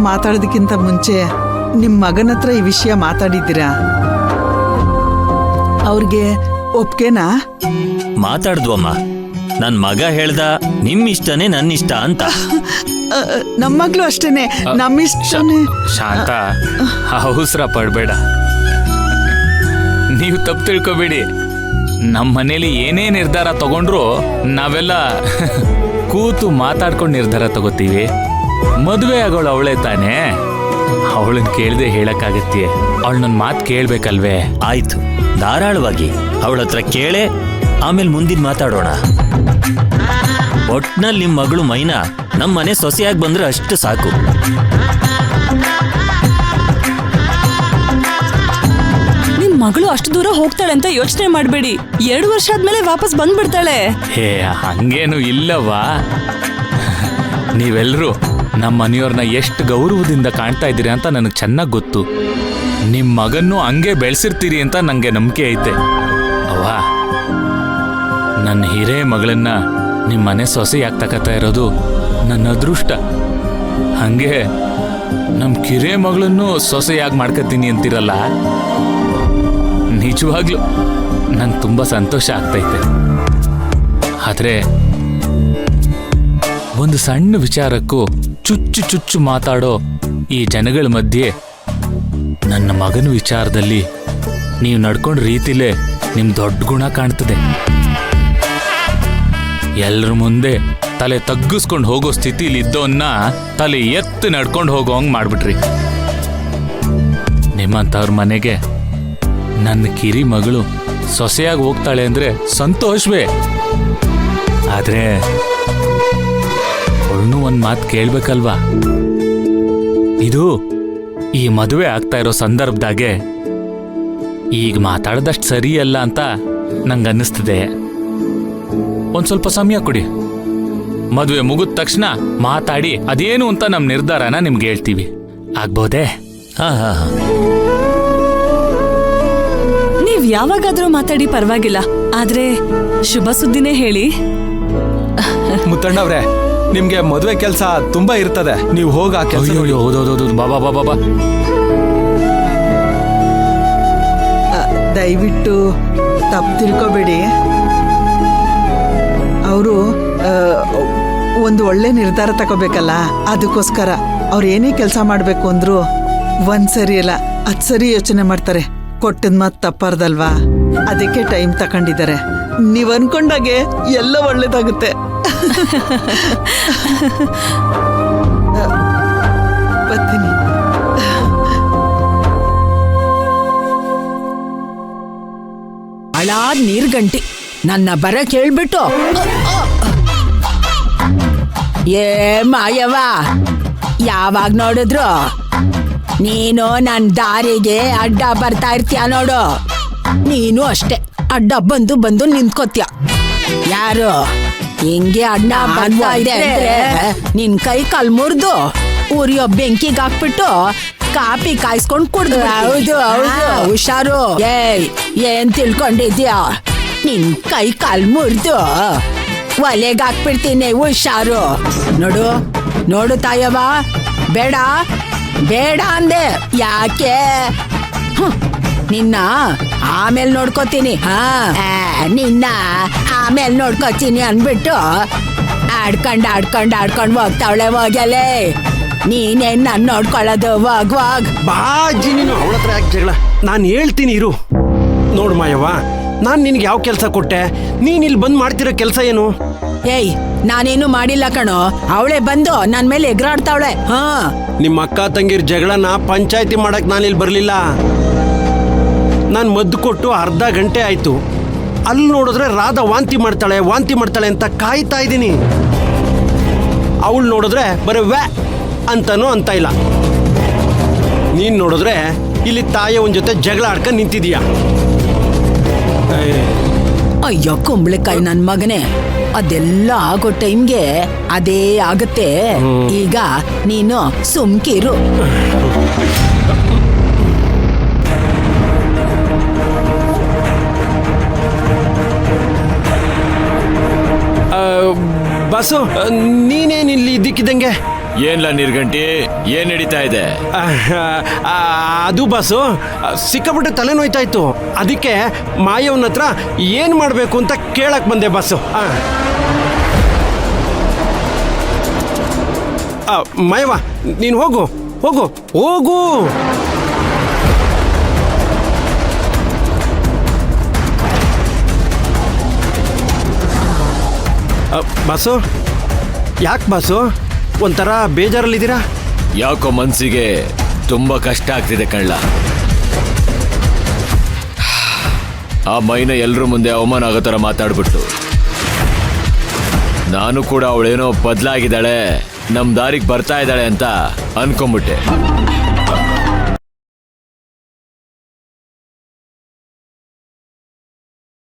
ಮಾತಾಡೋದಕ್ಕಿಂತ ಮುಂಚೆ ನಿಮ್ಮ ಮಗನ ಹತ್ರ ಈ ವಿಷಯ ಮಾತಾಡಿದ್ದೀರಾ? ಅವ್ರಿಗೆ ಒಪ್ಗೆನಾ? ಮಾತಾಡ್ದ್ವಮ್ಮ. ನನ್ ಮಗ ಹೇಳ್ದ ನಿಮ್ ಇಷ್ಟನೇ ನನ್ನ ಇಷ್ಟ ಅಂತ. ನಮ್ಮ ಮಗಳು ಅಷ್ಟೇನೆ, ನಮ್ಮಿಷ್ಟನೇ. ಶಾಂತ, ಅವಸರ ಪಡ್ಬೇಡ. ನೀವು ತಪ್ಪು ತಿಳ್ಕೊಬೇಡಿ. ನಮ್ಮ ಮನೇಲಿ ಏನೇ ನಿರ್ಧಾರ ತಗೊಂಡ್ರು ನಾವೆಲ್ಲ ಕೂತು ಮಾತಾಡ್ಕೊಂಡು ನಿರ್ಧಾರ ತಗೋತೀವಿ. ಮದುವೆ ಆಗೋಳು ಅವಳೇ ತಾನೇ, ಅವಳನ್ನ ಕೇಳದೆ ಹೇಳಕ್ಕಾಗತ್ತೆ. ಅವಳು ನನ್ನ ಮಾತು ಕೇಳ್ಬೇಕಲ್ವೇ? ಆಯ್ತು, ಧಾರಾಳವಾಗಿ ಅವಳ ಹತ್ರ ಕೇಳೆ, ಆಮೇಲೆ ಮುಂದಿನ ಮಾತಾಡೋಣ. ಒಟ್ನಲ್ಲಿ ನಿಮ್ ಮಗಳು ಮೈನಾ ನಮ್ಮ ಮನೆ ಸೊಸೆಯಾಗಿ ಬಂದ್ರೆ ಅಷ್ಟು ಸಾಕು. ನಿಮ್ ಮಗಳು ಅಷ್ಟು ದೂರ ಹೋಗ್ತಾಳೆ ಅಂತ ಯೋಚನೆ ಮಾಡ್ಬೇಡಿ. 2 ವರ್ಷ ಆದ್ಮೇಲೆ ವಾಪಸ್ ಬಂದ್ಬಿಡ್ತಾಳೆ. ಹೇ, ಹಂಗೇನು ಇಲ್ಲವಾ. ನೀವೆಲ್ಲರೂ ನಮ್ಮ ಮನೆಯವ್ರನ್ನ ಎಷ್ಟು ಗೌರವದಿಂದ ಕಾಣ್ತಾ ಇದ್ದೀರಿ ಅಂತ ನನಗೆ ಚೆನ್ನಾಗಿ ಗೊತ್ತು. ನಿಮ್ಮ ಮಗನ್ನು ಹಂಗೆ ಬೆಳೆಸಿರ್ತೀರಿ ಅಂತ ನನಗೆ ನಂಬಿಕೆ ಐತೆ. ಅವ್ವ, ನನ್ನ ಹಿರೇ ಮಗಳನ್ನ ನಿಮ್ಮ ಮನೆ ಸೊಸೆಯಾಗಿ ತಗೋತಾ ಇರೋದು ನನ್ನ ಅದೃಷ್ಟ. ಹಂಗೆ ನಮ್ಮ ಕಿರೇ ಮಗಳನ್ನು ಸೊಸೆಯಾಗಿ ಮಾಡ್ಕೊತೀನಿ ಅಂತಿರಲ್ಲ, ನಿಜವಾಗ್ಲೂ ನಂಗೆ ತುಂಬ ಸಂತೋಷ ಆಗ್ತೈತೆ. ಆದರೆ ಒಂದು ಸಣ್ಣ ವಿಚಾರಕ್ಕೂ ಚುಚ್ಚು ಚುಚ್ಚು ಮಾತಾಡೋ ಈ ಜನಗಳ ಮಧ್ಯೆ ನನ್ನ ಮಗನ ವಿಚಾರದಲ್ಲಿ ನೀವು ನಡ್ಕೊಂಡ ರೀತಿಲೇ ನಿಮ್ ದೊಡ್ಡ ಗುಣ ಕಾಣ್ತದೆ. ಎಲ್ರ ಮುಂದೆ ತಲೆ ತಗ್ಗಿಸ್ಕೊಂಡು ಹೋಗೋ ಸ್ಥಿತಿಲಿ ಇದ್ದವನ್ನ ತಲೆ ಎತ್ತು ನಡ್ಕೊಂಡು ಹೋಗೋಂಗ್ ಮಾಡ್ಬಿಟ್ರಿ. ನಿಮ್ಮಂಥವ್ರ ಮನೆಗೆ ನನ್ನ ಕಿರಿ ಮಗಳು ಸೊಸೆಯಾಗಿ ಹೋಗ್ತಾಳೆ ಅಂದ್ರೆ ಸಂತೋಷವೇ. ಆದ್ರೆ ಅವಳನ್ನೂ ಒಂದು ಮಾತು ಕೇಳ್ಬೇಕಲ್ವಾ? ಇದು ಈ ಮದುವೆ ಆಗ್ತಾ ಇರೋ ಸಂದರ್ಭದಾಗೆ ಈಗ ಮಾತಾಡದಷ್ಟು ಸರಿಯಲ್ಲ ಅಂತ ನಂಗೆ ಅನ್ನಿಸ್ತದೆ. ಒಂದು ಸ್ವಲ್ಪ ಸಮಯ ಕೊಡಿ. ಮದುವೆ ಮುಗಿದ ತಕ್ಷಣ ಮಾತಾಡಿ ಅದೇನು ಅಂತ ನಮ್ಮ ನಿರ್ಧಾರನ ನಿಮ್ಗೆ ಹೇಳ್ತೀವಿ. ಆಗ್ಬೋದೇ? ಹಾ ಹಾ ಹಾ. ನೀವ್ ಯಾವಾಗಾದ್ರೂ ಮಾತಾಡಿ, ಪರವಾಗಿಲ್ಲ. ಆದ್ರೆ ಶುಭ ಸುದ್ದಿನೇ ಹೇಳಿ. ಮುತ್ತಣ್ಣವ್ರೆ, ನಿಮ್ಗೆ ಮದುವೆ ಕೆಲಸ ತುಂಬಾ ಇರ್ತದೆ, ನೀವು ಹೋಗ ಕೆಲಸ. ಹೌದೌದು, ಬಾಬಾ ಬಾಬಾ ಬಾ. ದಯವಿಟ್ಟು ತಪ್ಪು ತಿಳ್ಕೊಬೇಡಿ. ಅವರು ಒಂದು ಒಳ್ಳೆ ನಿರ್ಧಾರ ತಗೋಬೇಕಲ್ಲ, ಅದಕ್ಕೋಸ್ಕರ ಅವ್ರು ಏನೇ ಕೆಲಸ ಮಾಡಬೇಕು ಅಂದ್ರು ಒಂದ್ಸರಿ ಅಲ್ಲ 10 ಸರಿ ಯೋಚನೆ ಮಾಡ್ತಾರೆ. ಕೊಟ್ಟದ್ ಮಾತು ತಪ್ಪಾರ್ದಲ್ವಾ, ಅದಕ್ಕೆ ಟೈಮ್ ತಗೊಂಡಿದ್ದಾರೆ. ನೀವ್ ಅನ್ಕೊಂಡಾಗೆ ಎಲ್ಲ ಒಳ್ಳೇದಾಗುತ್ತೆ. ಬರ್ತೀನಿ. ಹಳಾದ್ ನೀರ್ಗಂಟಿ ನನ್ನ ಬರ ಕೇಳ್ಬಿಟ್ಟು, ಏ ಮಾಯವ್ವ, ಯಾವಾಗ ನೋಡಿದ್ರು ನೀನು ನನ್ನ ದಾರಿಗೆ ಅಡ್ಡ ಬರ್ತಾ ಇರ್ತೀಯ ನೋಡು. ನೀನು ಅಷ್ಟೇ ಅಡ್ಡ ಬಂದು ಬಂದು ನಿಂತ್ಕೋತ್ಯ. ಯಾರು ಹಿಂಗೆ ಅಡ್ಡ ಬರ್ತಾ ಇದೆ ಅಂದ್ರೆ ನಿನ್ ಕೈ ಕಾಲ್ ಮುರಿದು ಉರಿಯೋ ಬೆಂಕಿಗೆ ಹಾಕ್ಬಿಟ್ಟು ಕಾಪಿ ಕಾಯಿಸ್ಕೊಂಡ್ ಕುಡ್ದು. ಹೌದು ಹೌದು, ಹುಷಾರು. ಏನ್ ತಿಳ್ಕೊಂಡಿದ್ಯಾ? ನಿನ್ ಕೈ ಕಾಲ್ ಮುರಿದು ಒಲೆಗೆ ಹಾಕ್ಬಿಡ್ತೀನಿ, ಹುಷಾರು. ನೋಡು ನೋಡು ತಾಯವ್ವ, ಬೇಡ ಬೇಡ ಅಂದೆ. ಯಾಕೆ? ನಿನ್ನ ಆಮೇಲೆ ನೋಡ್ಕೋತೀನಿ. ನಿನ್ನ ಆಮೇಲೆ ನೋಡ್ಕೋತೀನಿ ಅನ್ಬಿಟ್ಟು ಆಡ್ಕೊಂಡ್ ಹೋಗ್ತಾವಳೆ. ಹೋಗಲೇ, ನೀನೇನ್ ನಾನು ನೋಡ್ಕೊಳ್ಳೋದು? ಹೋಗ್. ಬಾ ಅಜ್ಜಿ, ನೀನು ಅವಳ ಹತ್ರ ಯಾಕೆ ಜಗಳ? ನಾನು ಹೇಳ್ತೀನಿ ಇರು. ನೋಡು ಮಾಯವ್ವ, ನಾನು ನಿನಗೆ ಯಾವ ಕೆಲಸ ಕೊಟ್ಟೆ? ನೀನ್ ಇಲ್ಲಿ ಬಂದು ಮಾಡ್ತಿರೋ ಕೆಲಸ ಏನು? ಏಯ್, ನಾನೇನು ಮಾಡಿಲ್ಲ ಕಣೋ. ಅವಳೆ ಬಂದು ನನ್ ಮೇಲೆ ಎಗರಾಡ್ತಾವಳೆ. ನಿಮ್ಮ ಅಕ್ಕ ತಂಗಿರ್ ಜಗಳನ ಪಂಚಾಯತಿ ಮಾಡಕ್ ನಾನಿಲ್ಲಿ ಬರ್ಲಿಲ್ಲ. ನಾನು ಮದ್ದು ಕೊಟ್ಟು ಅರ್ಧ ಗಂಟೆ ಆಯ್ತು. ಅಲ್ಲಿ ನೋಡಿದ್ರೆ ರಾಧಾ ವಾಂತಿ ಮಾಡ್ತಾಳೆ ಅಂತ ಕಾಯ್ತಾ ಇದ್ದೀನಿ. ಅವಳು ನೋಡಿದ್ರೆ ಬರೀ ವ್ಯಾ ಅಂತಾನೂ ಅಂತ ಇಲ್ಲ. ನೀನ್ ನೋಡಿದ್ರೆ ಇಲ್ಲಿ ತಾಯಿಯವನ ಜೊತೆ ಜಗಳ ಆಡ್ಕೊಂಡು ನಿಂತಿದೀಯ. ಅಯ್ಯೋ ಕುಂಬಳಕಾಯಿ ನನ್ ಮಗನೇ, ಅದೆಲ್ಲ ಆಗೋ ಟೈಮ್ಗೆ ಅದೇ ಆಗತ್ತೆ. ಈಗ ನೀನು ಸುಮ್ಕಿರು. ಬಸ್ಸು, ನೀನೇನಿಲ್ಲಿ ಇದ್ದಕ್ಕಿದ್ದಂಗೆ ಏನ್ಲ ನಿರ್ಗಂಟಿ ಏನ್ ನಡೀತಾ ಇದೆ? ಅದು ಬಾಸು ಸಿಕ್ಕಾಪಟ್ಟೆ ತಲೆನೋಯ್ತಾ ಇತ್ತು. ಅದಕ್ಕೆ ಮಾಯವನ ಹತ್ರ ಏನ್ ಮಾಡ್ಬೇಕು ಅಂತ ಕೇಳಕ್ ಬಂದೆ ಬಾಸು. ಮಾಯವ, ನೀನು ಹೋಗು ಹೋಗು ಹೋಗು. ಬಾಸು, ಯಾಕೆ ಬಾಸು ಒಂಥರ ಬೇಜಾರಲ್ಲಿದ್ದೀರಾ? ಯಾಕೋ ಮನ್ಸಿಗೆ ತುಂಬಾ ಕಷ್ಟ ಆಗ್ತಿದೆ ಕಳ್ಳ. ಆ ಮೈನ ಎಲ್ರ ಮುಂದೆ ಅವಮಾನ ಆಗೋ ಥರ ಮಾತಾಡ್ಬಿಟ್ಟು ನಾನು ಕೂಡ ಅವಳೇನೋ ಬದಲಾಗಿದ್ದಾಳೆ, ನಮ್ ದಾರಿಗೆ ಬರ್ತಾ ಇದ್ದಾಳೆ ಅಂತ ಅನ್ಕೊಂಬಿಟ್ಟೆ.